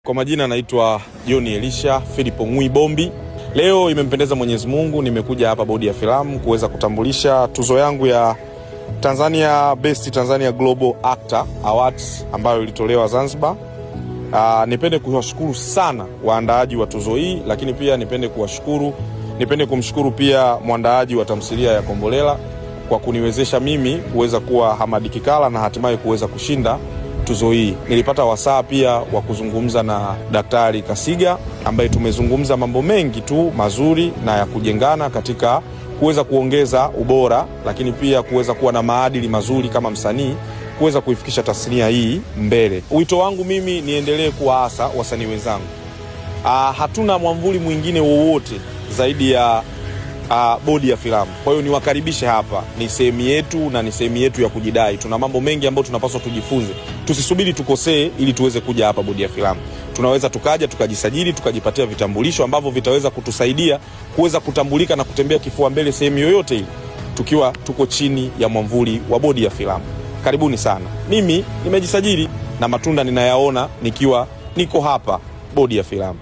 Kwa majina naitwa John Elisha Philip Ngui Bombi. Leo imempendeza Mwenyezi Mungu nimekuja hapa Bodi ya Filamu kuweza kutambulisha tuzo yangu ya Best Tanzania Global Actor Awards ambayo ilitolewa Zanzibar. Nipende kuwashukuru sana waandaaji wa tuzo hii, lakini pia nipende kumshukuru pia mwandaaji wa tamthilia ya Kombolela kwa kuniwezesha mimi kuweza kuwa Hamadi Kikala na hatimaye kuweza kushinda tuzo hii. Nilipata wasaa pia wa kuzungumza na Daktari Kasiga ambaye tumezungumza mambo mengi tu mazuri na ya kujengana katika kuweza kuongeza ubora, lakini pia kuweza kuwa na maadili mazuri kama msanii, kuweza kuifikisha tasnia hii mbele. Wito wangu mimi niendelee kuwaasa wasanii wenzangu. Hatuna mwamvuli mwingine wowote zaidi ya Bodi ya Filamu. Kwa hiyo niwakaribishe hapa, ni sehemu yetu na ni sehemu yetu ya kujidai. Tuna mambo mengi ambayo tunapaswa tujifunze. Tusisubiri tukosee ili tuweze kuja hapa Bodi ya Filamu. Tunaweza tukaja tukajisajili, tukajipatia vitambulisho ambavyo vitaweza kutusaidia kuweza kutambulika na kutembea kifua mbele sehemu yoyote ile tukiwa tuko chini ya mwamvuli wa Bodi ya Filamu. Karibuni sana. Mimi nimejisajili na matunda ninayaona nikiwa niko hapa Bodi ya Filamu.